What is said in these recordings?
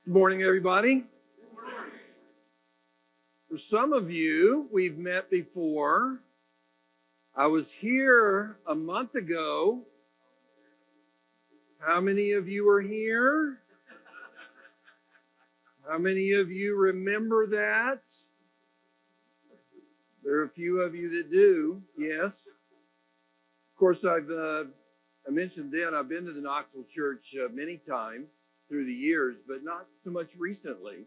Good morning, everybody. For some of you, we've met before. I was here a month ago. How many of you are here? How many of you remember that? There are a few of you that do, yes. Of course, I mentioned then, I've been to the Knoxville Church many times through the years, but not so much recently.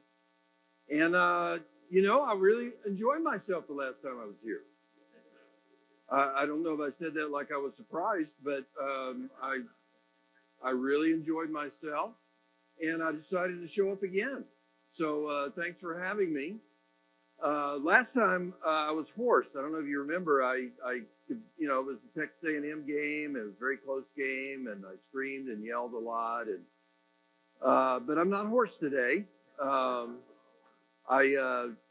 And, I really enjoyed myself the last time I was here. I don't know if I said that like I was surprised, but I really enjoyed myself, and I decided to show up again. So thanks for having me. Last time I was hoarse. I don't know if you remember. It was the Texas A&M game. It was a very close game, and I screamed and yelled a lot. But I'm not hoarse today.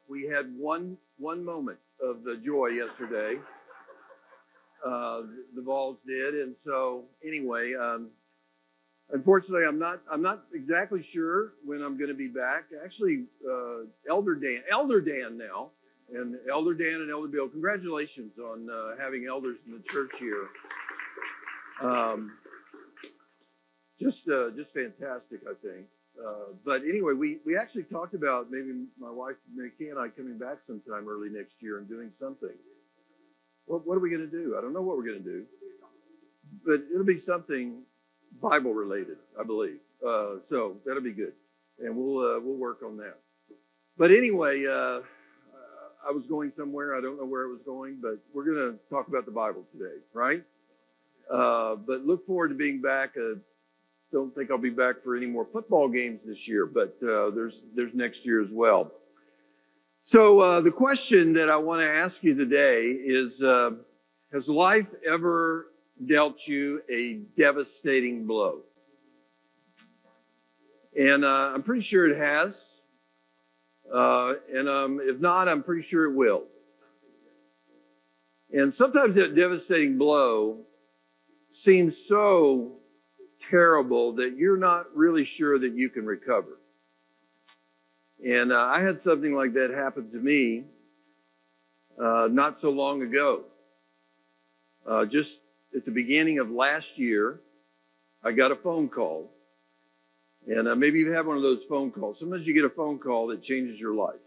We had one moment of the joy yesterday. The Vols did, and so anyway, unfortunately, I'm not exactly sure when I'm going to be back. Actually, Elder Dan now, and Elder Dan and Elder Bill, congratulations on having elders in the church here. Just fantastic, I think. But anyway, we actually talked about maybe my wife Mary Kay and I coming back sometime early next year and doing something. What are we going to do? I don't know what we're going to do, but it'll be something Bible related, I believe. So that'll be good, and we'll work on that. But anyway, I was going somewhere. I don't know where it was going, but we're going to talk about the Bible today, right? But look forward to being back. Don't think I'll be back for any more football games this year, but there's next year as well. So the question that I want to ask you today is, has life ever dealt you a devastating blow? And I'm pretty sure it has. And if not, I'm pretty sure it will. And sometimes that devastating blow seems so terrible that you're not really sure that you can recover. And I had something like that happen to me not so long ago. Just at the beginning of last year, I got a phone call. And maybe you've had one of those phone calls. Sometimes you get a phone call that changes your life.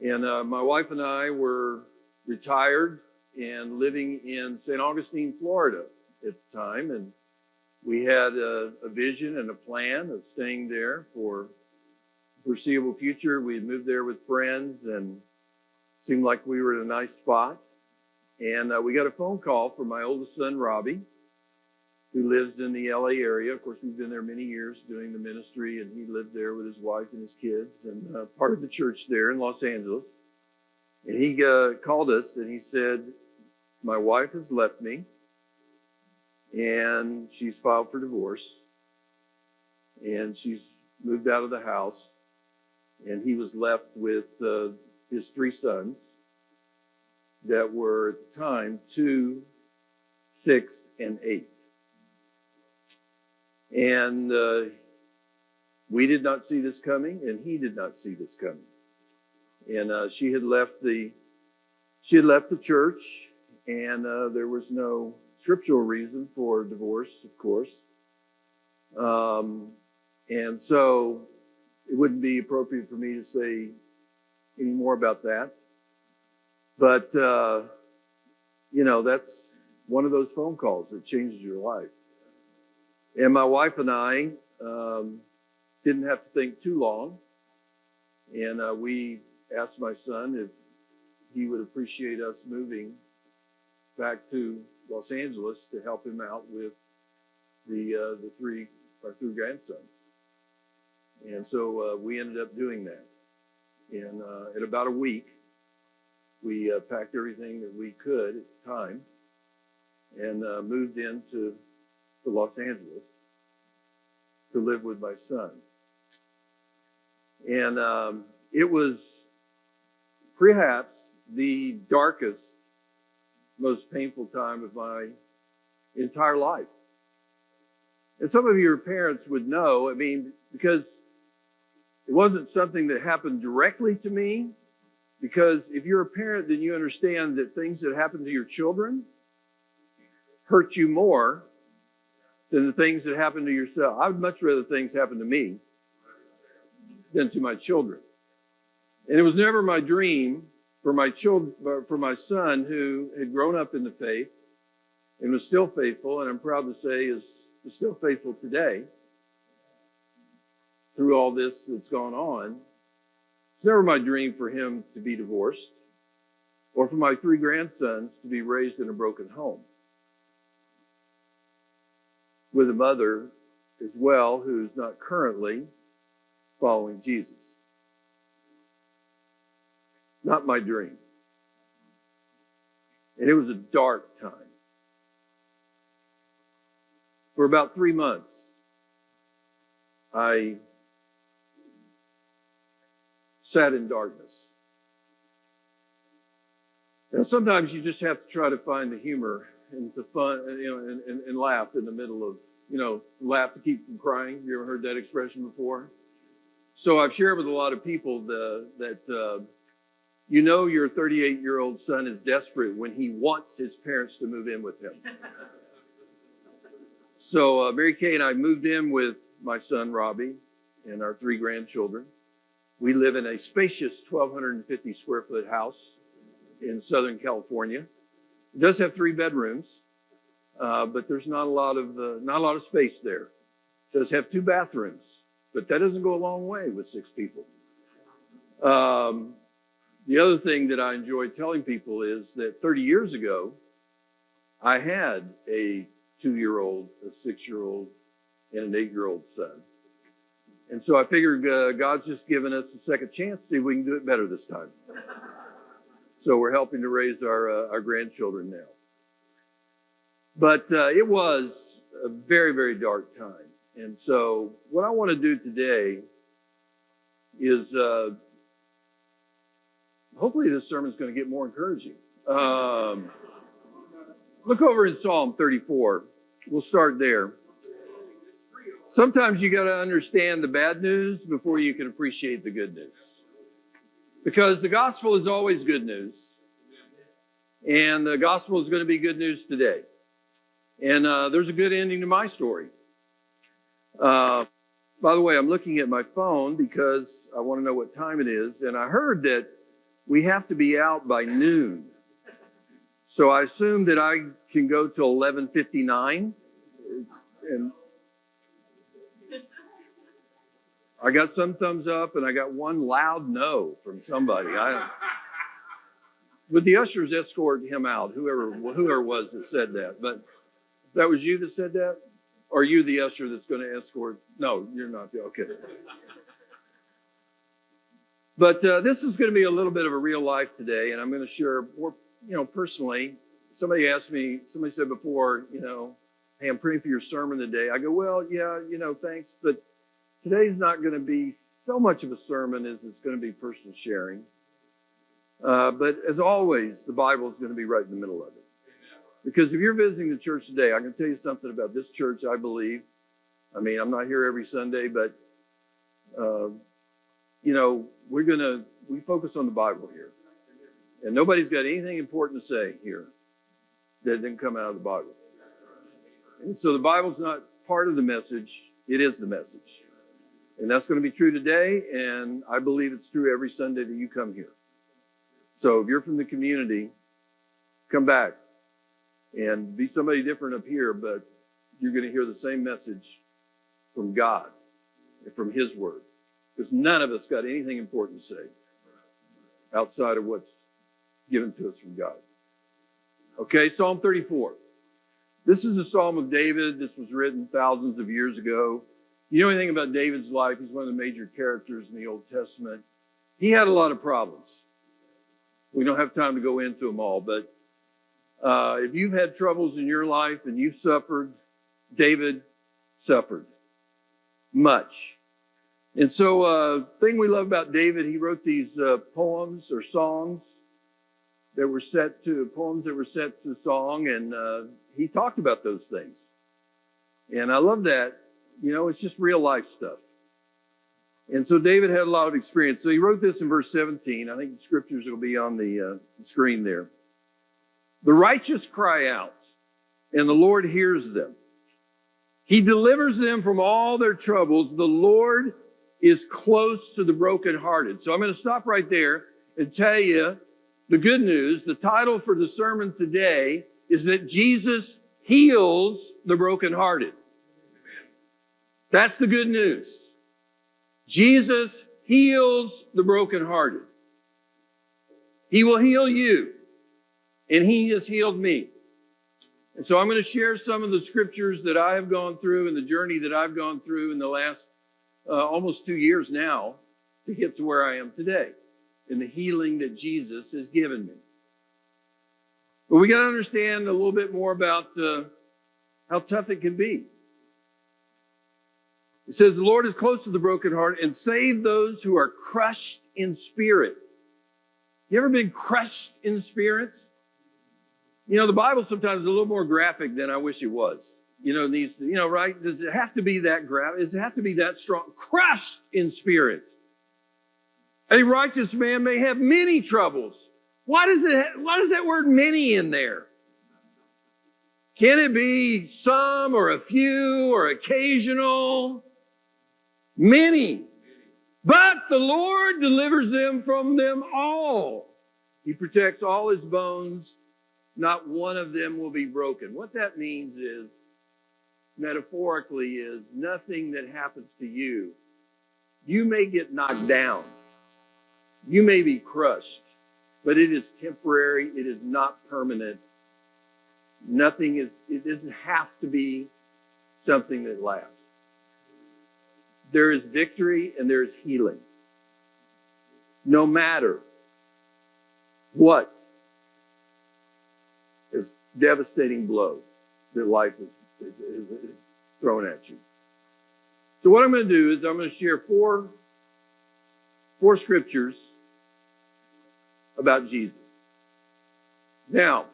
And my wife and I were retired and living in St. Augustine, Florida at the time. And we had a vision and a plan of staying there for the foreseeable future. We had moved there with friends and seemed like we were in a nice spot. And we got a phone call from my oldest son, Robbie, who lives in the LA area. Of course, we've been there many years doing the ministry, and he lived there with his wife and his kids and part of the church there in Los Angeles. And he called us and he said, my wife has left me and she's filed for divorce and she's moved out of the house, and he was left with his three sons that were at the time 2, 6, and 8. And we did not see this coming, and he did not see this coming. And she had left the church, and there was no scriptural reason for divorce, of course. And so it wouldn't be appropriate for me to say any more about that. But, that's one of those phone calls that changes your life. And my wife and I didn't have to think too long. And we asked my son if he would appreciate us moving back to Los Angeles to help him out with our three grandsons. And so we ended up doing that. And in about a week, we packed everything that we could at the time and moved into Los Angeles to live with my son. And it was perhaps the darkest, most painful time of my entire life. And some of your parents would know, because It wasn't something that happened directly to me, because if you're a parent, then you understand that things that happen to your children hurt you more than the things that happen to yourself. I would much rather things happen to me than to my children. And it was never my dream for my son, who had grown up in the faith and was still faithful, and I'm proud to say is still faithful today through all this that's gone on. It's never my dream for him to be divorced or for my 3 grandsons to be raised in a broken home with a mother as well who's not currently following Jesus. Not my dream. And it was a dark time. For about 3 months, I sat in darkness. Now, sometimes you just have to try to find the humor and the fun, and laugh in the middle of, laugh to keep from crying. You ever heard that expression before? So I've shared with a lot of people that your 38-year-old son is desperate when he wants his parents to move in with him. So Mary Kay and I moved in with my son Robbie and our 3 grandchildren. We live in a spacious 1,250 square foot house in Southern California. It does have 3 bedrooms, but there's not a lot of space there. It does have 2 bathrooms, but that doesn't go a long way with 6 people. The other thing that I enjoy telling people is that 30 years ago, I had a 2-year-old, a 6-year-old, and an 8-year-old son. And so I figured God's just given us a second chance to see if we can do it better this time. So we're helping to raise our grandchildren now. But it was a very, very dark time. And so what I want to do today is hopefully this sermon is going to get more encouraging. Look over in Psalm 34. We'll start there. Sometimes you got to understand the bad news before you can appreciate the good news. Because the gospel is always good news. And the gospel is going to be good news today. And there's a good ending to my story. By the way, I'm looking at my phone because I want to know what time it is. And I heard that we have to be out by noon. So I assume that I can go till 11:59. And I got some thumbs up and I got one loud no from somebody. Would the ushers escort him out? Whoever was that said that. But that was you that said that? Or are you the usher that's going to escort? No, you're not. Okay. But this is going to be a little bit of a real life today, and I'm going to share more, personally. Somebody said before, hey, I'm praying for your sermon today. I go, well, yeah, thanks. But today's not going to be so much of a sermon as it's going to be personal sharing. But as always, the Bible is going to be right in the middle of it. Because if you're visiting the church today, I can tell you something about this church, I believe. I mean, I'm not here every Sunday, but, we focus on the Bible here. And nobody's got anything important to say here that didn't come out of the Bible. And so the Bible's not part of the message, it is the message. And that's going to be true today, and I believe it's true every Sunday that you come here. So if you're from the community, come back and be somebody different up here, but you're going to hear the same message from God and from His Word. Because none of us got anything important to say outside of what's given to us from God. Okay, Psalm 34. This is a Psalm of David. This was written thousands of years ago. You know anything about David's life? He's one of the major characters in the Old Testament. He had a lot of problems. We don't have time to go into them all, but if you've had troubles in your life and you've suffered, David suffered much. And so thing we love about David, he wrote these poems or songs that were set to song, and he talked about those things. And I love that. It's just real life stuff. And so David had a lot of experience. So he wrote this in verse 17. I think the scriptures will be on the screen there. The righteous cry out, and the Lord hears them. He delivers them from all their troubles. The Lord is close to the brokenhearted. So I'm going to stop right there and tell you the good news. The title for the sermon today is that Jesus heals the brokenhearted. That's the good news. Jesus heals the brokenhearted. He will heal you, and He has healed me. And so I'm going to share some of the scriptures that I have gone through and the journey that I've gone through in the last almost 2 years now to get to where I am today in the healing that Jesus has given me. But we got to understand a little bit more about how tough it can be. It says, the Lord is close to the brokenhearted and save those who are crushed in spirit. You ever been crushed in spirit? You know, the Bible sometimes is a little more graphic than I wish it was. You know, these, right? Does it have to be that graphic? Does it have to be that strong? Crushed in spirit. A righteous man may have many troubles. Why does that word many in there? Can it be some or a few or occasional? Many. But the Lord delivers them from them all. He protects all his bones. Not one of them will be broken. What that means is, metaphorically, is nothing that happens to you. You may get knocked down. You may be crushed. But it is temporary. It is not permanent. It doesn't have to be something that lasts. There is victory and there is healing. No matter what is devastating blow that life is thrown at you. So what I'm going to do is I'm going to share four scriptures about Jesus. Now,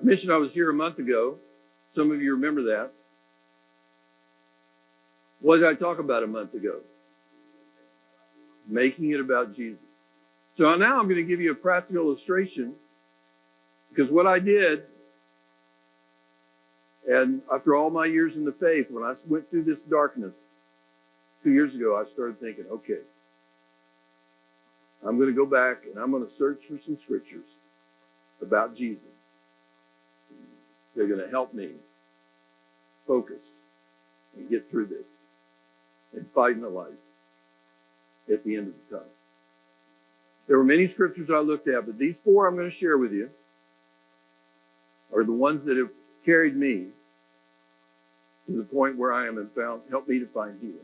I mentioned I was here a month ago. Some of you remember that. What did I talk about a month ago? Making it about Jesus. So now I'm going to give you a practical illustration, because what I did, and after all my years in the faith, when I went through this darkness 2 years ago, I started thinking, okay, I'm going to go back and I'm going to search for some scriptures about Jesus. They're going to help me focus and get through this and fight in the light at the end of the tunnel. There were many scriptures I looked at, but these four I'm going to share with you are the ones that have carried me to the point where I am and helped me to find healing.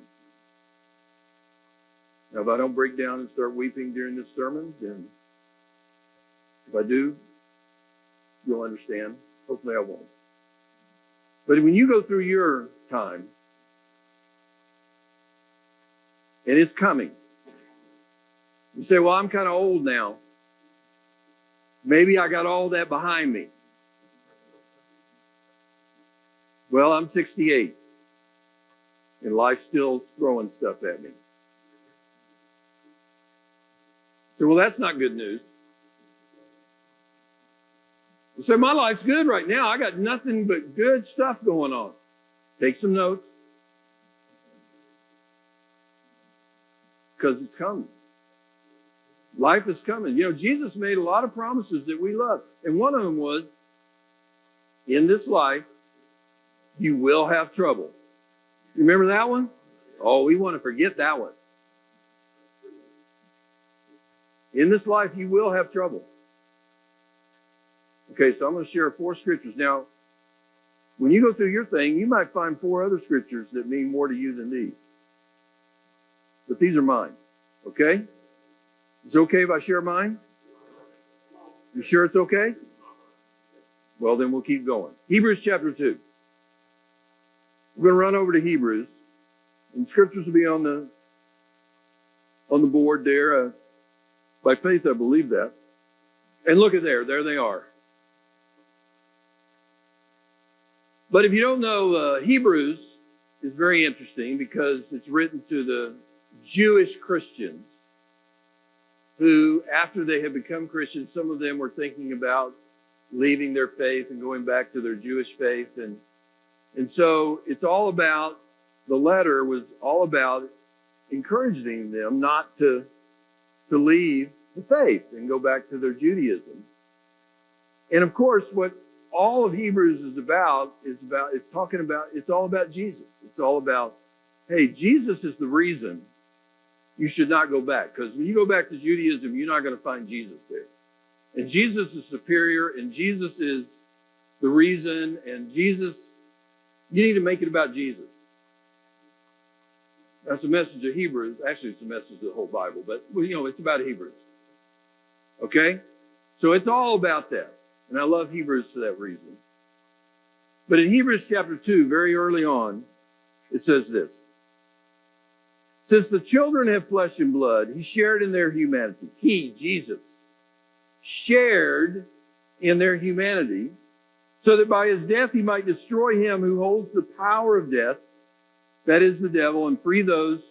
Now, if I don't break down and start weeping during this sermon, then if I do, you'll understand. Hopefully I won't. But when you go through your time, and it's coming, you say, well, I'm kind of old now. Maybe I got all that behind me. Well, I'm 68, and life's still throwing stuff at me. So, well, that's not good news. You say, my life's good right now. I got nothing but good stuff going on. Take some notes. Because it's coming. Life is coming. You know, Jesus made a lot of promises that we love. And one of them was, in this life, you will have trouble. You remember that one? Oh, we want to forget that one. In this life, you will have trouble. Okay, so I'm going to share 4 scriptures. Now, when you go through your thing, you might find 4 other scriptures that mean more to you than these. But these are mine. Okay? Is it okay if I share mine? You sure it's okay? Well, then we'll keep going. Hebrews chapter 2. We're going to run over to Hebrews. And scriptures will be on the board there. By faith, I believe that. And look at there. There they are. But if you don't know, Hebrews is very interesting because it's written to the Jewish Christians who, after they had become Christians, some of them were thinking about leaving their faith and going back to their Jewish faith. And so it's all about, the letter was all about encouraging them not to leave the faith and go back to their Judaism. And of course, what all of Hebrews is it's all about Jesus. It's all about, hey, Jesus is the reason you should not go back. Because when you go back to Judaism, you're not going to find Jesus there. And Jesus is superior, and Jesus is the reason, and Jesus, you need to make it about Jesus. That's the message of Hebrews. Actually, it's the message of the whole Bible, but it's about Hebrews. Okay? So it's all about that. And I love Hebrews for that reason. But in Hebrews chapter 2, very early on, it says this. Since the children have flesh and blood, he shared in their humanity. He, Jesus, shared in their humanity so that by his death he might destroy him who holds the power of death, that is the devil, and free those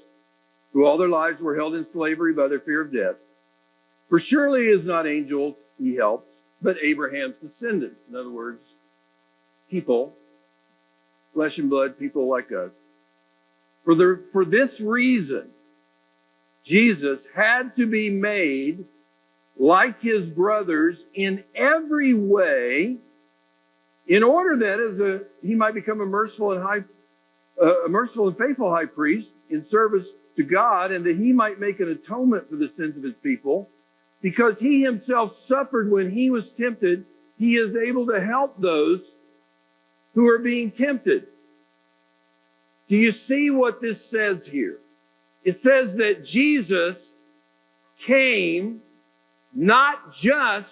who all their lives were held in slavery by their fear of death. For surely it is not angels he helps, but Abraham's descendants. In other words, people, flesh and blood, people like us. For this reason, Jesus had to be made like his brothers in every way, in order that he might become a merciful and faithful high priest in service to God, and that he might make an atonement for the sins of his people. Because he himself suffered when he was tempted, he is able to help those who are being tempted. Do you see what this says here? It says that Jesus came not just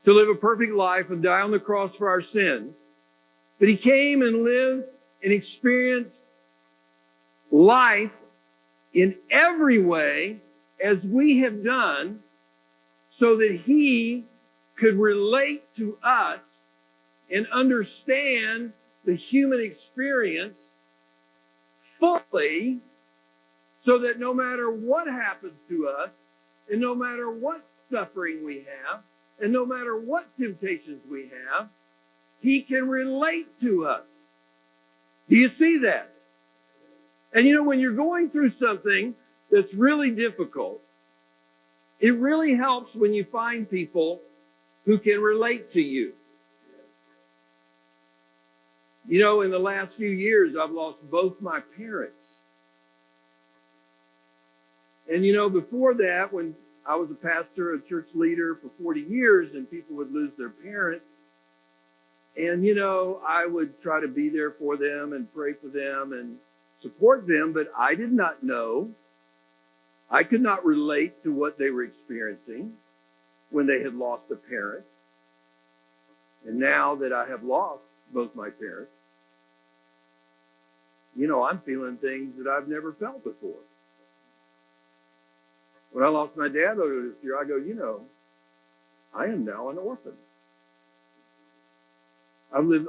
to live a perfect life and die on the cross for our sins, but he came and lived and experienced life in every way as we have done, so that he could relate to us and understand the human experience fully, so that no matter what happens to us, and no matter what suffering we have, and no matter what temptations we have, he can relate to us. Do you see that? And when you're going through something that's really difficult, it really helps when you find people who can relate to you. In the last few years, I've lost both my parents. And before that, when I was a pastor, a church leader for 40 years, and people would lose their parents, and I would try to be there for them and pray for them and support them, but I did not know. I could not relate to what they were experiencing when they had lost a parent. And now that I have lost both my parents, I'm feeling things that I've never felt before. When I lost my dad earlier this year, I go, I am now an orphan. I've lived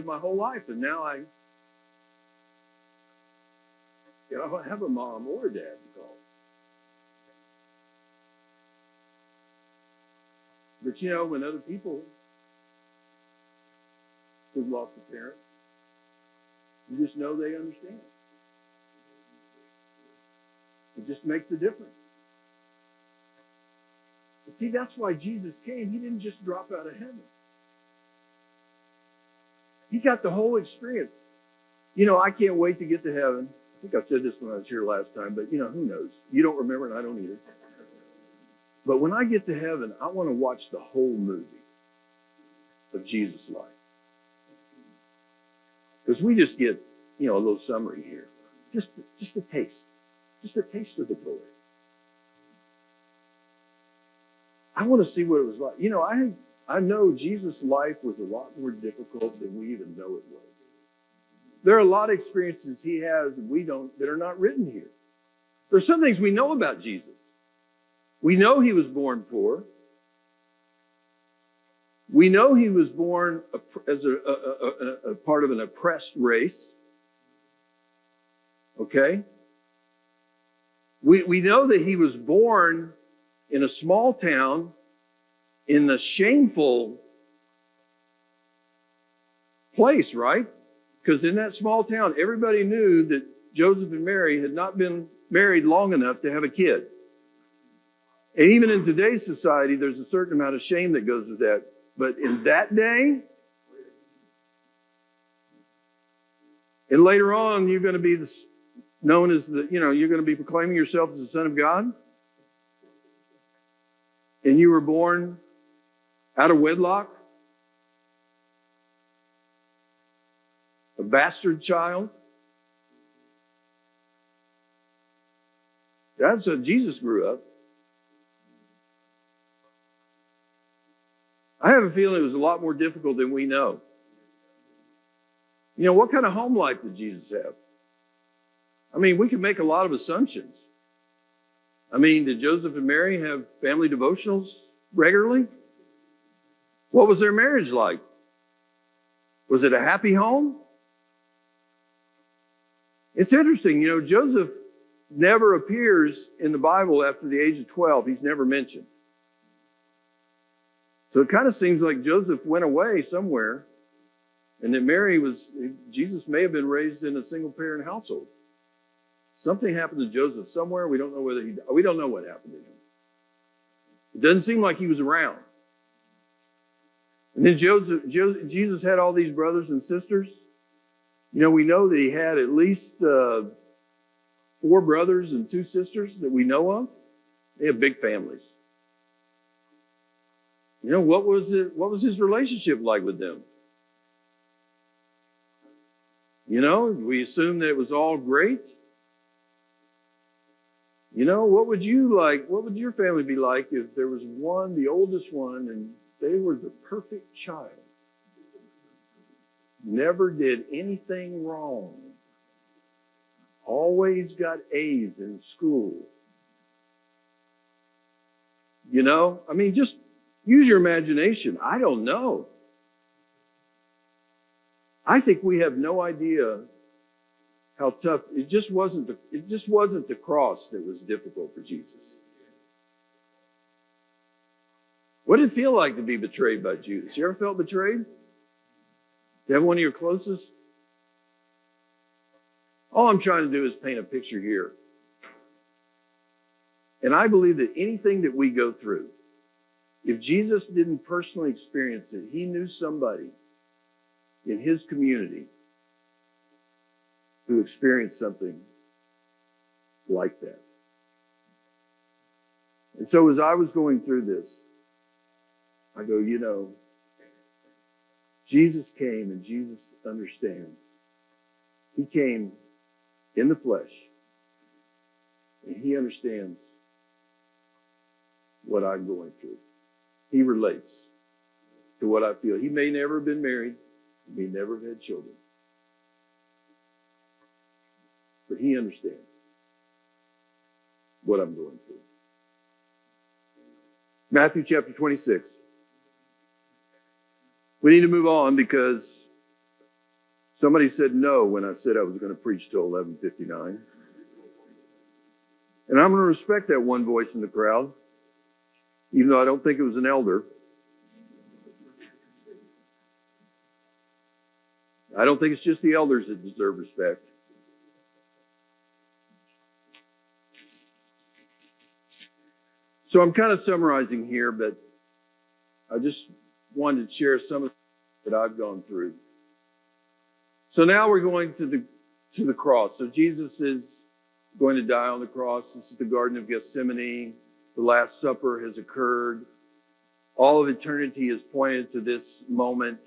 my whole life, and now I don't have a mom or a dad to call. But when other people who've lost a parent, you just know they understand. It just makes a difference. But see, that's why Jesus came. He didn't just drop out of heaven. He got the whole experience. I can't wait to get to heaven. I think I said this when I was here last time, but who knows? You don't remember, and I don't either. But when I get to heaven, I want to watch the whole movie of Jesus' life. Because we just get, a little summary here. Just a taste. Just a taste of the glory. I want to see what it was like. I know Jesus' life was a lot more difficult than we even know it was. There are a lot of experiences he has that are not written here. There's some things we know about Jesus. We know he was born poor. We know he was born as a part of an oppressed race. Okay? We know that he was born in a small town in the shameful place, right? Because in that small town, everybody knew that Joseph and Mary had not been married long enough to have a kid. And even in today's society, there's a certain amount of shame that goes with that. But in that day, and later on, you're going to be known as you're going to be proclaiming yourself as the Son of God. And you were born out of wedlock, a bastard child. That's how Jesus grew up. I have a feeling it was a lot more difficult than we know. You know, what kind of home life did Jesus have? I mean, we can make a lot of assumptions. I mean, did Joseph and Mary have family devotionals regularly? What was their marriage like? Was it a happy home? It's interesting, you know, Joseph never appears in the Bible after the age of 12. He's never mentioned. So it kind of seems like Joseph went away somewhere, and that Jesus may have been raised in a single parent household. Something happened to Joseph somewhere. We don't know we don't know what happened to him. It doesn't seem like he was around. And then Jesus had all these brothers and sisters. You know, we know that he had at least 4 brothers and 2 sisters that we know of. They have big families. You know, what was his relationship like with them? You know, we assume that it was all great. You know, what would your family be like if there was the oldest one, and they were the perfect child? Never did anything wrong. Always got A's in school. You know, I mean, just use your imagination. I don't know. I think we have no idea how tough. It just wasn't the cross that was difficult for Jesus. What did it feel like to be betrayed by Judas? You ever felt betrayed? You have one of your closest? All I'm trying to do is paint a picture here. And I believe that anything that we go through, if Jesus didn't personally experience it, he knew somebody in his community who experienced something like that. And so as I was going through this, I go, you know, Jesus came and Jesus understands. He came in the flesh, and he understands what I'm going through. He relates to what I feel. He may never have been married. He may never have had children. But he understands what I'm going through. Matthew chapter 26. We need to move on because somebody said no when I said I was going to preach till 11:59. And I'm going to respect that one voice in the crowd, even though I don't think it was an elder. I don't think it's just the elders that deserve respect. So I'm kind of summarizing here, but I just wanted to share some of that I've gone through. So now we're going to the cross. So Jesus is going to die on the cross. This is the Garden of Gethsemane. The Last Supper has occurred. All of eternity is pointed to this moment.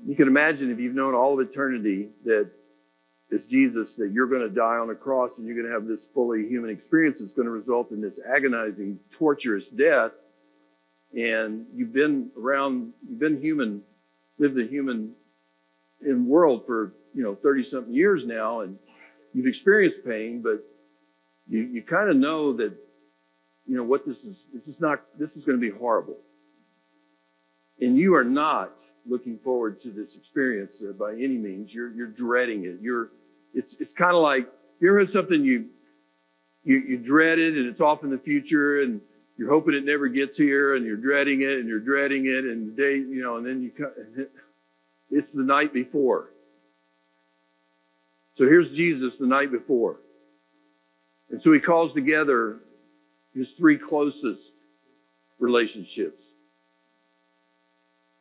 You can imagine, if you've known all of eternity, that it's Jesus, that you're going to die on a cross and you're going to have this fully human experience that's going to result in this agonizing, torturous death. And you've been human, lived a human in world for, 30-something years now, and you've experienced pain, but you kind of know that, what this is going to be horrible. And you are not looking forward to this experience by any means. You're dreading it. You're It's kind of like, you ever had something you dreaded and it's off in the future and you're hoping it never gets here and you're dreading it and you're dreading it and the day, and then it's the night before. So here's Jesus the night before. And so he calls together his three closest relationships.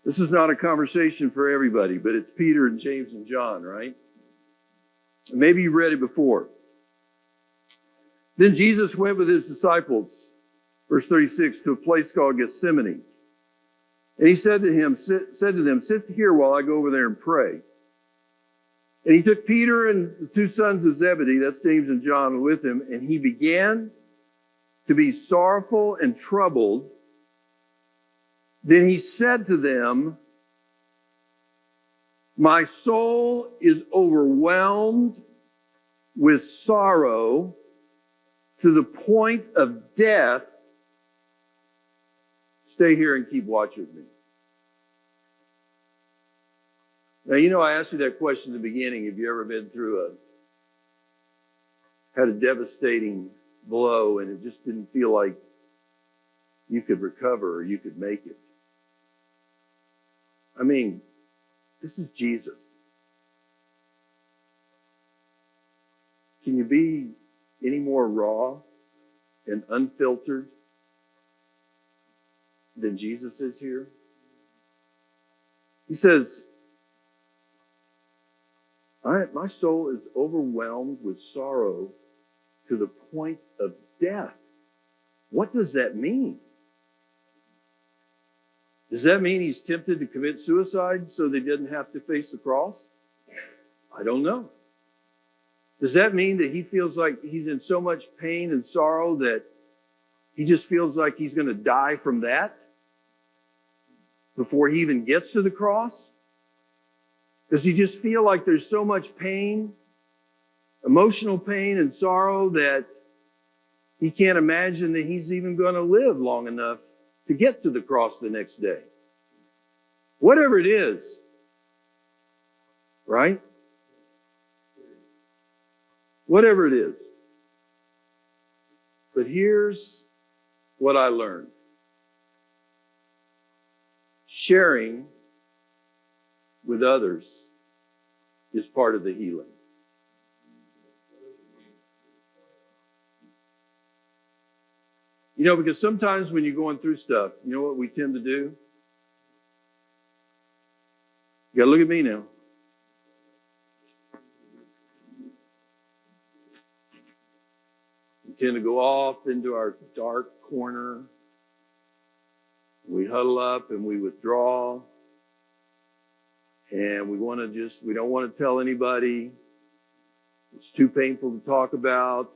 This is not a conversation for everybody, but it's Peter and James and John, right? And maybe you read it before. Then Jesus went with his disciples, verse 36, to a place called Gethsemane. And he said to them, sit here while I go over there and pray. And he took Peter and the two sons of Zebedee, that's James and John, with him, and he began to be sorrowful and troubled. Then he said to them, my soul is overwhelmed with sorrow to the point of death. Stay here and keep watch with me. Now, I asked you that question in the beginning. Have you ever been through had a devastating blow and it just didn't feel like you could recover or you could make it? I mean, this is Jesus. Can you be any more raw and unfiltered than Jesus is here? He says, my soul is overwhelmed with sorrow to the point of death. What does that mean? Does that mean he's tempted to commit suicide so they didn't have to face the cross? I don't know. Does that mean that he feels like he's in so much pain and sorrow that he just feels like he's going to die from that before he even gets to the cross? Does he just feel like there's so much pain, emotional pain and sorrow, that he can't imagine that he's even going to live long enough to get to the cross the next day? Whatever it is, right? Whatever it is. But here's what I learned. Sharing with others is part of the healing. Because sometimes when you're going through stuff, you know what we tend to do? You gotta look at me now. We tend to go off into our dark corner. We huddle up and we withdraw. And we don't want to tell anybody. It's too painful to talk about.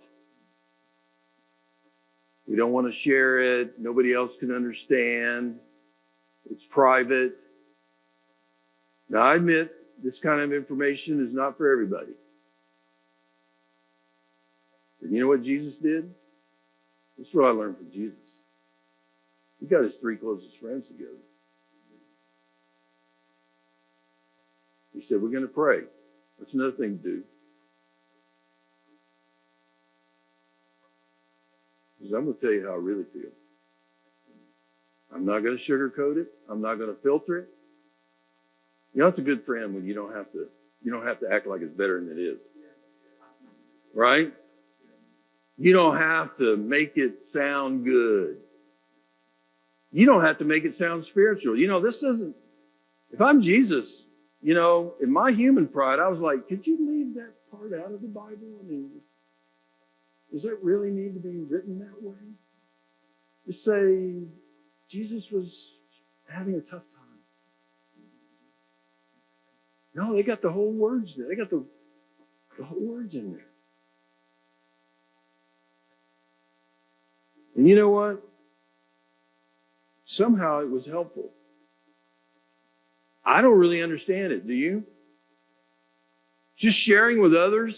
We don't want to share it. Nobody else can understand. It's private. Now, I admit this kind of information is not for everybody. But you know what Jesus did? This is what I learned from Jesus. He got his three closest friends together. He said, we're going to pray. That's another thing to do. Because I'm going to tell you how I really feel. I'm not going to sugarcoat it. I'm not going to filter it. It's a good friend when you don't have to act like it's better than it is. Right? You don't have to make it sound good. You don't have to make it sound spiritual. If I'm Jesus, in my human pride, I was like, could you leave that part out of the Bible? Does it really need to be written that way? Just say, Jesus was having a tough time. No, they got the whole words there. They got the whole words in there. And you know what? Somehow it was helpful. I don't really understand it. Do you? Just sharing with others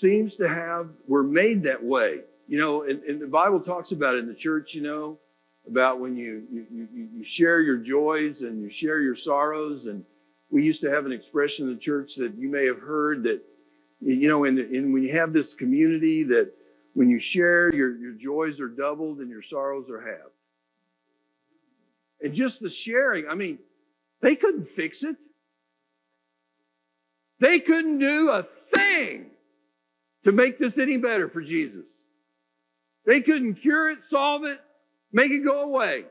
seems to we're made that way. And the Bible talks about it in the church, about when you share your joys and you share your sorrows. And we used to have an expression in the church that you may have heard, that And when you have this community that when you share, your joys are doubled and your sorrows are halved. And just the sharing, I mean, they couldn't fix it. They couldn't do a thing to make this any better for Jesus. They couldn't cure it, solve it, make it go away.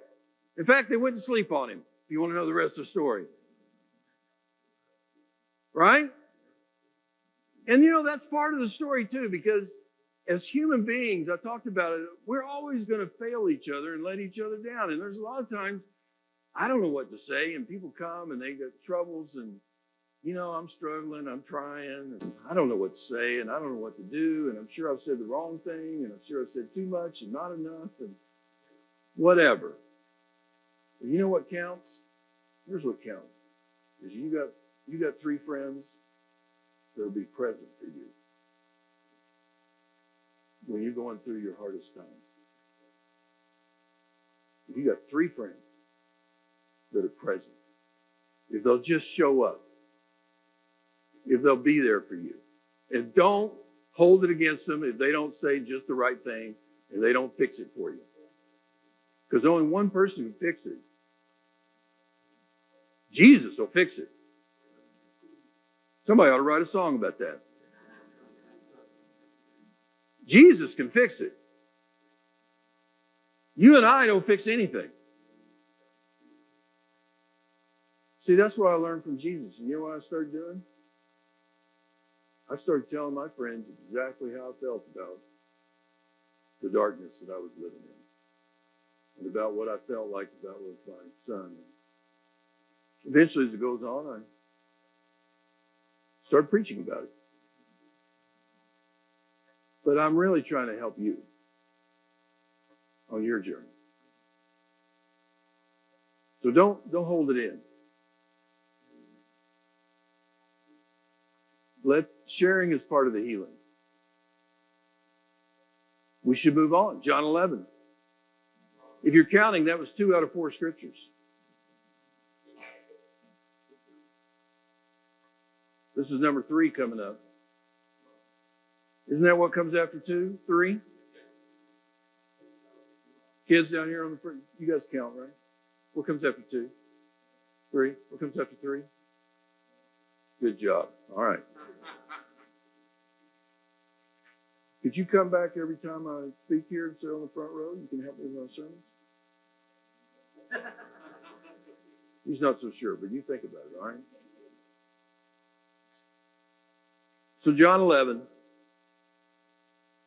In fact, they wouldn't sleep on him, if you want to know the rest of the story. Right? And that's part of the story too, because as human beings, I talked about it, we're always going to fail each other and let each other down. And there's a lot of times I don't know what to say, and people come and they get troubles, and I'm struggling, I'm trying, and I don't know what to say, and I don't know what to do, and I'm sure I've said the wrong thing, and I'm sure I've said too much and not enough, and whatever. But you know what counts? Here's what counts. Is you got 3 friends that'll be present for you when you're going through your hardest times. If you got 3 friends that are present, if they'll just show up, if they'll be there for you, and don't hold it against them if they don't say just the right thing and they don't fix it for you. Because only one person can fix it. Jesus will fix it. Somebody ought to write a song about that. Jesus can fix it. You and I don't fix anything. See, that's what I learned from Jesus. And you know what I started doing? I started telling my friends exactly how I felt about the darkness that I was living in, and about what I felt like about with my son. Eventually, as it goes on, I started preaching about it. But I'm really trying to help you on your journey. So don't hold it in. Sharing is part of the healing. We should move on. John 11. If you're counting, that was 2 out of 4 scriptures. This is number 3 coming up. Isn't that what comes after 2? 3? Kids down here on the front, you guys count, right? What comes after 2? 3? What comes after 3? Good job. All right. Could you come back every time I speak here and sit on the front row? You can help me with my sermons. He's not so sure, but you think about it, all right? So John 11,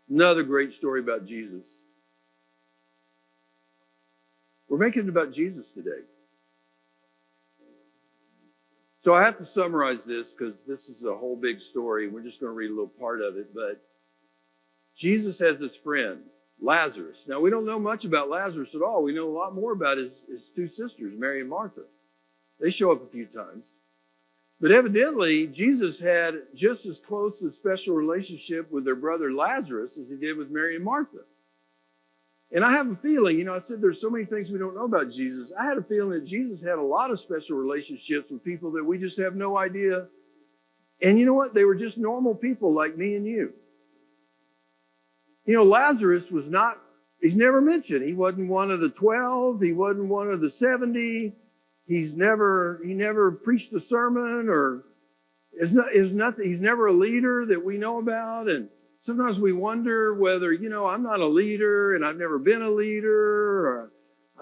another great story about Jesus. We're making it about Jesus today. So I have to summarize this because this is a whole big story. We're just going to read a little part of it. But Jesus has this friend, Lazarus. Now, we don't know much about Lazarus at all. We know a lot more about his 2 sisters, Mary and Martha. They show up a few times. But evidently, Jesus had just as close a special relationship with their brother Lazarus as he did with Mary and Martha. And I have a feeling, I said there's so many things we don't know about Jesus. I had a feeling that Jesus had a lot of special relationships with people that we just have no idea. And you know what? They were just normal people like me and you. Lazarus he's never mentioned. He wasn't one of the 12. He wasn't one of the 70. He never preached a sermon or is nothing. He's never a leader that we know about. And sometimes we wonder whether, I'm not a leader and I've never been a leader, or,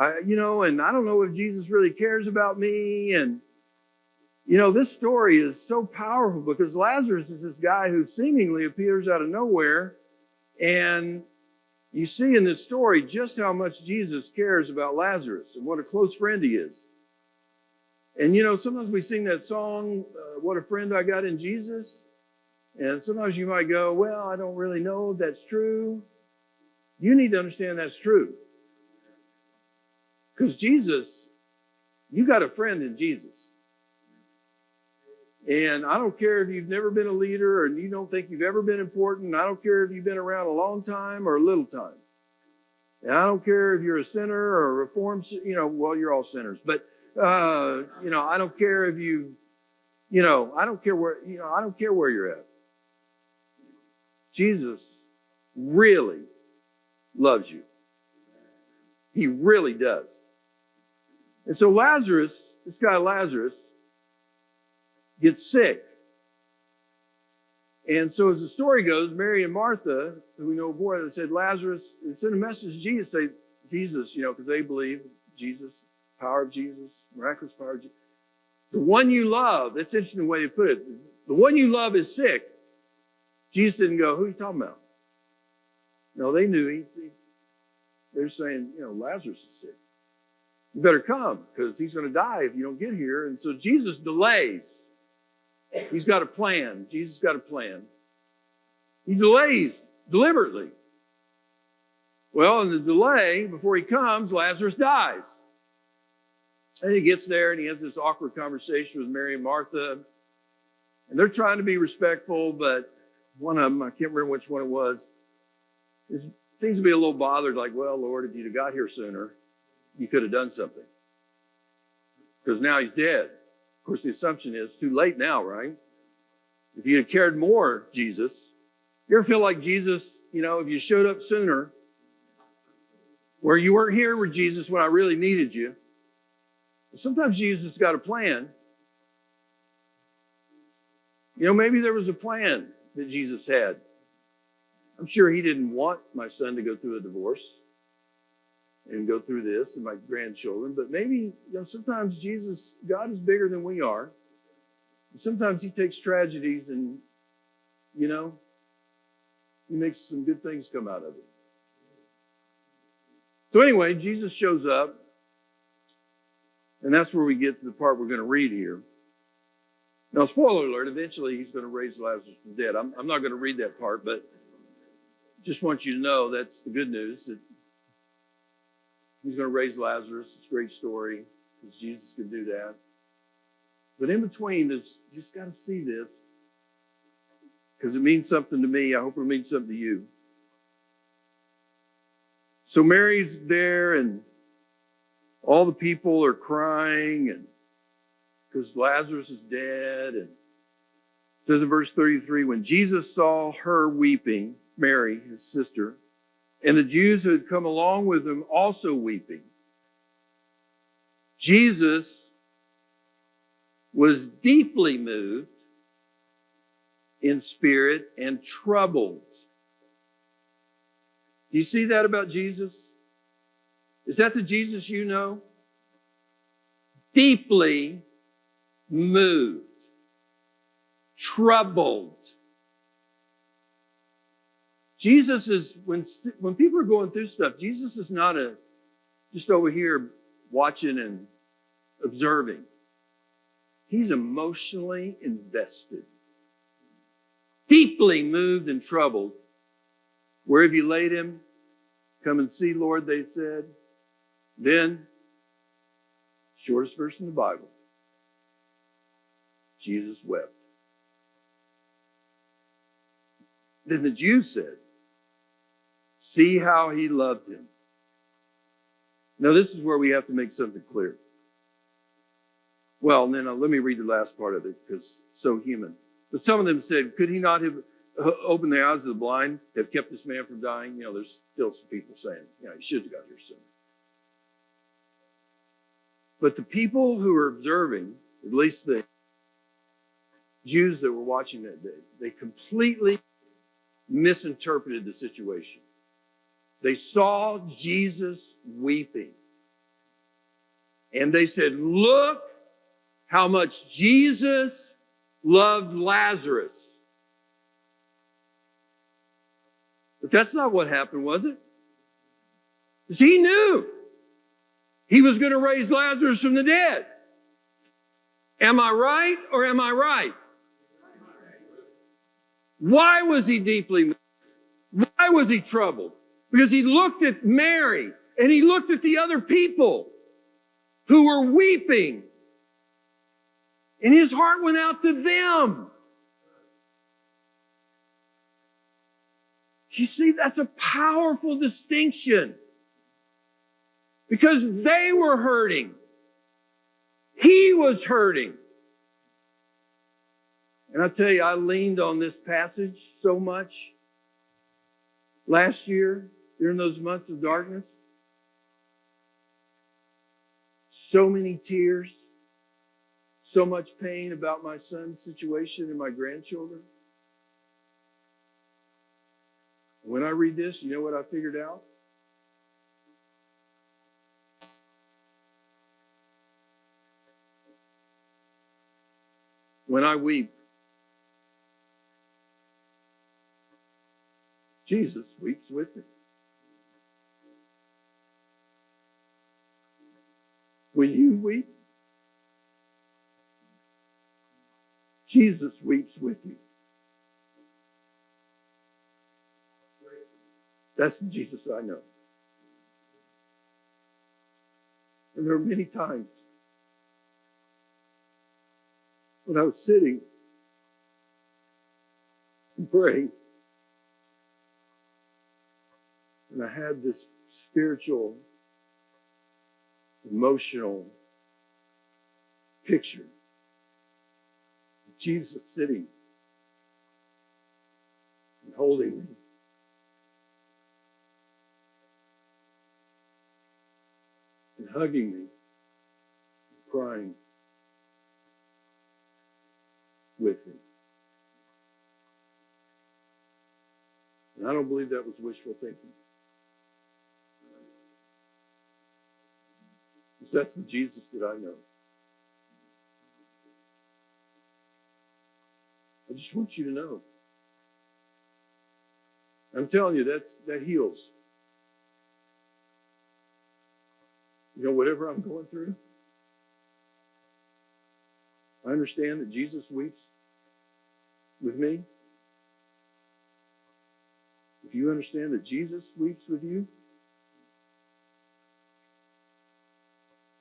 and I don't know if Jesus really cares about me. And, this story is so powerful because Lazarus is this guy who seemingly appears out of nowhere. And you see in this story just how much Jesus cares about Lazarus and what a close friend he is. And, sometimes we sing that song, What a Friend I Got in Jesus. And sometimes you might go, well, I don't really know if that's true. You need to understand that's true. Because Jesus, you got a friend in Jesus. And I don't care if you've never been a leader or you don't think you've ever been important. I don't care if you've been around a long time or a little time. And I don't care if you're a sinner or a reformed, well, you're all sinners. But, I don't care if I don't care where you're at. Jesus really loves you. He really does. And so Lazarus, this guy Lazarus, gets sick. And so as the story goes, Mary and Martha, who we know before, they said, Lazarus, they sent a message to Jesus, say, Jesus, because they believe Jesus, power of Jesus, miraculous power of Jesus. The one you love, that's interesting the way they put it, the one you love is sick. Jesus didn't go, who are you talking about? No, they knew. They're saying, Lazarus is sick. You better come because he's going to die if you don't get here. And so Jesus delays. He's got a plan. Jesus got a plan. He delays deliberately. Well, in the delay, before he comes, Lazarus dies. And he gets there and he has this awkward conversation with Mary and Martha. And they're trying to be respectful, but one of them, I can't remember which one it was, seems to be a little bothered, like, well, Lord, if you'd have got here sooner, you could have done something. Because now he's dead. Of course, the assumption is too late now, right? If you had cared more, Jesus, you ever feel like Jesus, if you showed up sooner, where you weren't here with Jesus when I really needed you. Sometimes Jesus has got a plan. Maybe there was a plan that Jesus had. I'm sure he didn't want my son to go through a divorce and go through this and my grandchildren, but maybe, sometimes God is bigger than we are. Sometimes he takes tragedies and, he makes some good things come out of it. So anyway, Jesus shows up, and that's where we get to the part we're going to read here. Now, spoiler alert, eventually he's going to raise Lazarus from the dead. I'm not going to read that part, but just want you to know that's the good news, that he's going to raise Lazarus. It's a great story because Jesus can do that. But in between, you just got to see this because it means something to me. I hope it means something to you. So Mary's there and all the people are crying and because Lazarus is dead. And it says in verse 33, when Jesus saw her weeping, Mary, his sister, and the Jews who had come along with him also weeping, Jesus was deeply moved in spirit and troubled. Do you see that about Jesus? Is that the Jesus you know? Deeply moved, troubled. Jesus is, when people are going through stuff, Jesus is not just over here watching and observing. He's emotionally invested. Deeply moved and troubled. Where have you laid him? Come and see, Lord, they said. Then, shortest verse in the Bible, Jesus wept. Then the Jews said, see how he loved him. Now this is where we have to make something clear. Well, and then let me read the last part of it because it's so human. But some of them said, could he not have opened the eyes of the blind, have kept this man from dying? There's still some people saying, he should have got here sooner. But the people who were observing, at least the Jews that were watching that day, they completely misinterpreted the situation. They saw Jesus weeping. And they said, look how much Jesus loved Lazarus. But that's not what happened, was it? Because he knew he was going to raise Lazarus from the dead. Am I right or am I right? Why was he deeply moved? Why was he troubled? Because he looked at Mary and he looked at the other people who were weeping. And his heart went out to them. You see, that's a powerful distinction. Because they were hurting. He was hurting. And I tell you, I leaned on this passage so much Last year, during those months of darkness, so many tears, so much pain about my son's situation and my grandchildren. When I read this, you know what I figured out? When I weep, Jesus weeps with me. When you weep, Jesus weeps with you. That's the Jesus I know. And there are many times when I was sitting and praying, and I had this spiritual, emotional picture of Jesus sitting and holding me. And hugging me, and crying with me. And I don't believe that was wishful thinking. Because that's the Jesus that I know. I just want you to know. I'm telling you, that heals. You know, whatever I'm going through, I understand that Jesus weeps with me. If you understand that Jesus weeps with you,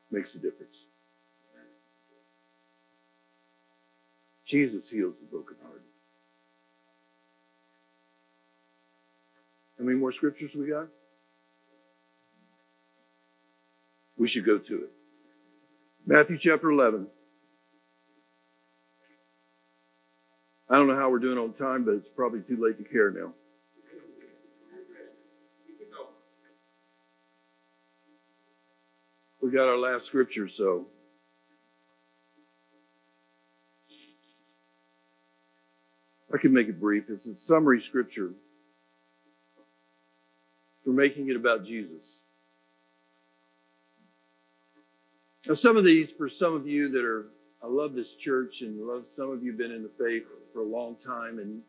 it makes a difference. Jesus heals the brokenhearted. How many more scriptures we got? We should go to it. Matthew chapter 11. I don't know how we're doing on time, but it's probably too late to care now. We got our last scripture, so I can make it brief. It's a summary scripture for making it about Jesus. Now, some of these, for some of you that are, I love this church, and some of you have been in the faith for a long time, and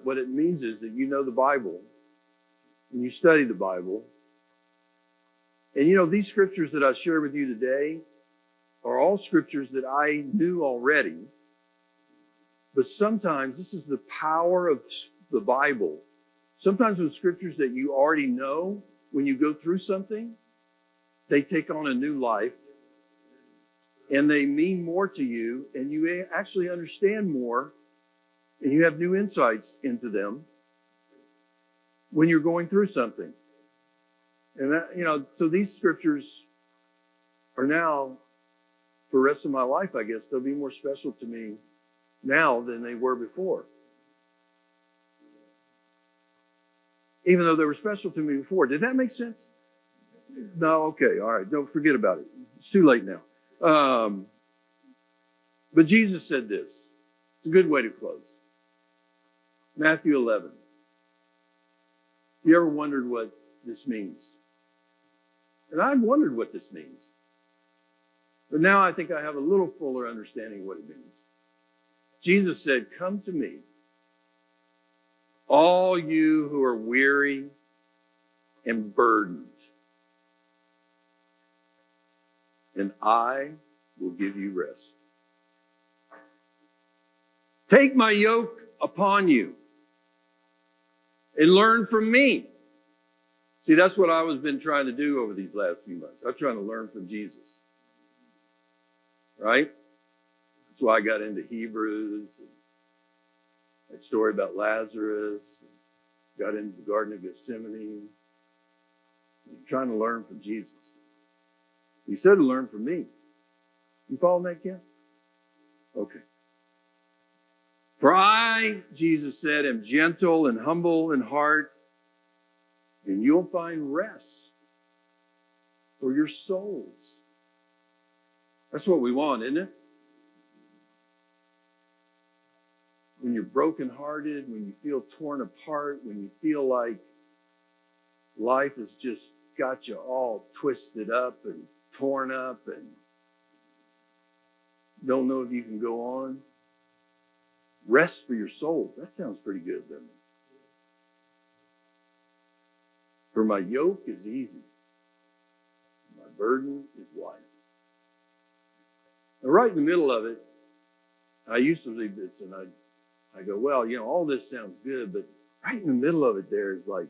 what it means is that you know the Bible, and you study the Bible. And you know, these scriptures that I share with you today are all scriptures that I knew already. But sometimes, this is the power of the Bible. Sometimes with scriptures that you already know, when you go through something, they take on a new life, and they mean more to you, and you actually understand more, and you have new insights into them when you're going through something. And that, you know, so these scriptures are now, for the rest of my life, I guess, they'll be more special to me now than they were before. Even though they were special to me before. Did that make sense? No? Okay. All right. Don't forget about it. It's too late now. But Jesus said this. It's a good way to close. Matthew 11. You ever wondered what this means? And I've wondered what this means. But now I think I have a little fuller understanding of what it means. Jesus said, "Come to me, all you who are weary and burdened, and I will give you rest. Take my yoke upon you and learn from me." See, that's what I've been trying to do over these last few months. I'm trying to learn from Jesus. Right? That's why I got into Hebrews, and that story about Lazarus, and got into the Garden of Gethsemane. I'm trying to learn from Jesus. He said to learn from me. You following that, Ken? Okay. For I, Jesus said, am gentle and humble in heart, and you'll find rest for your souls. That's what we want, isn't it? When you're brokenhearted, when you feel torn apart, when you feel like life has just got you all twisted up and torn up and don't know if you can go on. Rest for your soul. That sounds pretty good, doesn't it? For my yoke is easy. My burden is light. And right in the middle of it, I used to read this and I go, well, all this sounds good, but right in the middle of it there is like,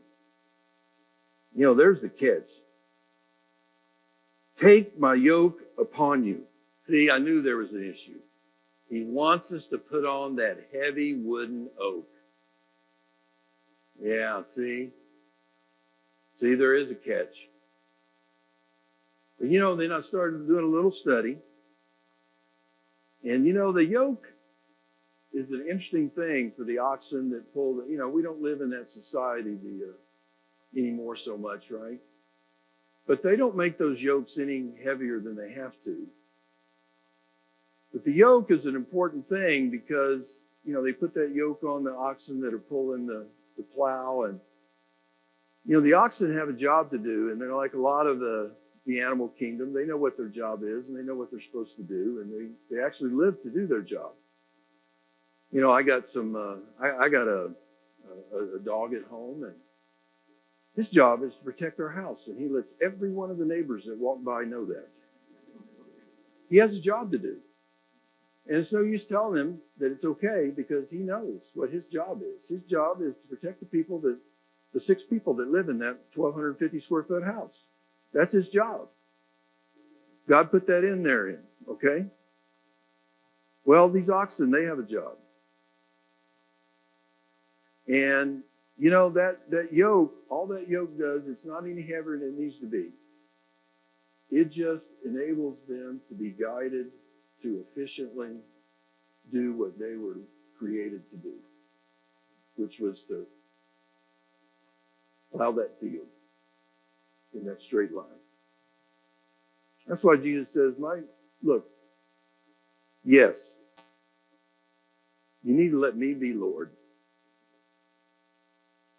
there's the catch. Take my yoke upon you. See, I knew there was an issue. He wants us to put on that heavy wooden oak. Yeah, see? See, there is a catch. But then I started doing a little study. And the yoke is an interesting thing for the oxen that pull the, we don't live in that society anymore so much, right? But they don't make those yokes any heavier than they have to. But the yoke is an important thing because, they put that yoke on the oxen that are pulling the plow. And, the oxen have a job to do. And they're like a lot of the animal kingdom. They know what their job is and they know what they're supposed to do. And they actually live to do their job. I got I got a dog at home, and his job is to protect our house. And he lets every one of the neighbors that walk by know that. He has a job to do. And it's no use telling him that it's okay because he knows what his job is. His job is to protect the 6 people that live in that 1,250 square foot house. That's his job. God put that in there, okay? Well, these oxen, they have a job. And, that yoke, all that yoke does, it's not any heavier than it needs to be. It just enables them to be guided to efficiently do what they were created to do, which was to plow that field in that straight line. That's why Jesus says, look, yes, you need to let me be Lord.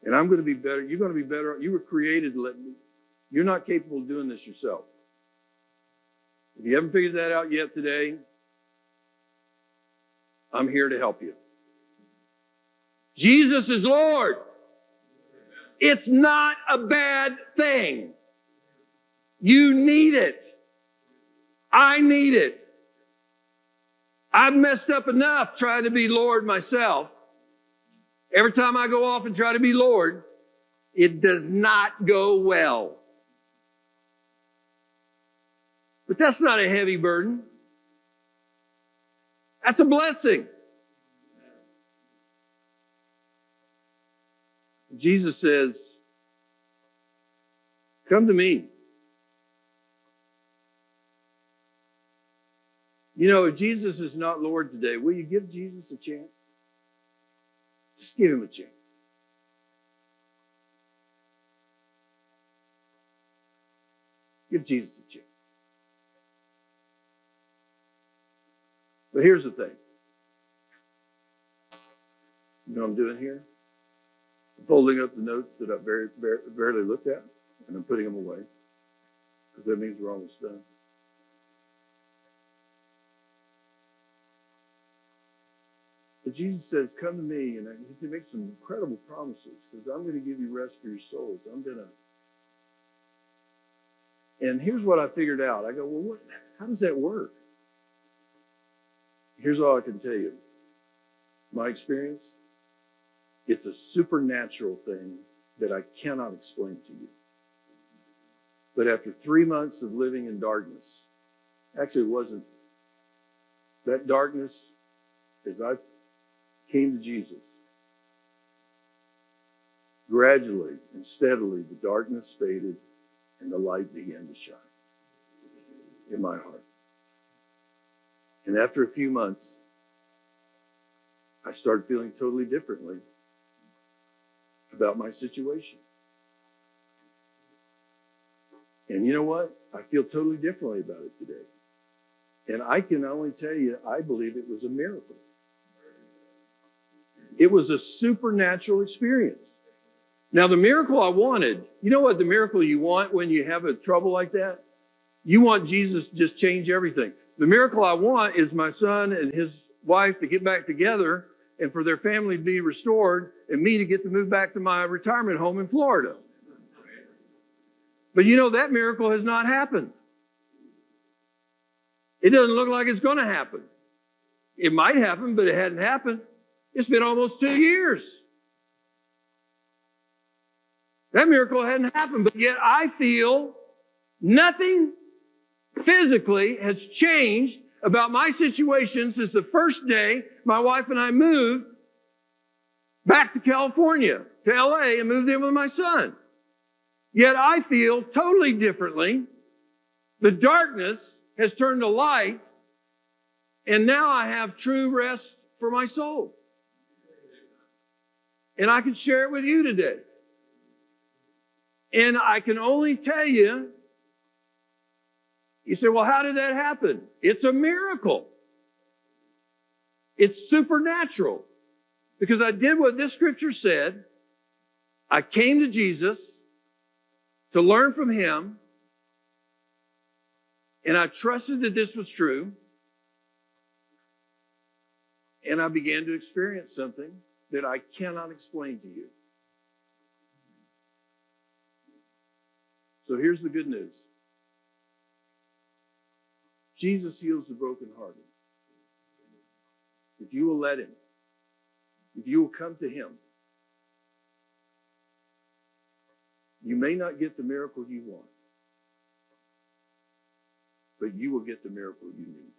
And I'm going to be better. You're going to be better. You were created to let me. You're not capable of doing this yourself. If you haven't figured that out yet today, I'm here to help you. Jesus is Lord. It's not a bad thing. You need it. I need it. I've messed up enough trying to be Lord myself. Every time I go off and try to be Lord, it does not go well. But that's not a heavy burden. That's a blessing. Jesus says, come to me. If Jesus is not Lord today, will you give Jesus a chance? Just give him a chance. Give Jesus a chance. But here's the thing. You know what I'm doing here? I'm folding up the notes that I barely looked at, and I'm putting them away, because that means we're almost done. But Jesus says, come to me, and he makes some incredible promises. He says, I'm going to give you rest for your souls. And here's what I figured out. I go, well, how does that work? Here's all I can tell you. My experience, it's a supernatural thing that I cannot explain to you. But after 3 months of living in darkness, actually it wasn't, that darkness, as I came to Jesus, gradually and steadily the darkness faded and the light began to shine in my heart. And after a few months, I started feeling totally differently about my situation. And you know what? I feel totally differently about it today. And I can only tell you, I believe it was a miracle. It was a supernatural experience. Now, the miracle I wanted, you know what the miracle you want when you have a trouble like that? You want Jesus to just change everything. The miracle I want is my son and his wife to get back together and for their family to be restored and me to get to move back to my retirement home in Florida. But you know, that miracle has not happened. It doesn't look like it's going to happen. It might happen, but it hadn't happened. It's been almost 2 years. That miracle hadn't happened, but yet I feel nothing physically has changed about my situation since the first day my wife and I moved back to California, to LA, and moved in with my son. Yet I feel totally differently. The darkness has turned to light, and now I have true rest for my soul. And I can share it with you today. And I can only tell you, you say, well, how did that happen? It's a miracle. It's supernatural. Because I did what this scripture said. I came to Jesus to learn from Him. And I trusted that this was true. And I began to experience something that I cannot explain to you. So here's the good news. Jesus heals the brokenhearted. If you will let Him, if you will come to Him, you may not get the miracle you want, but you will get the miracle you need.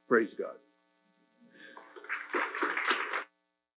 Praise God.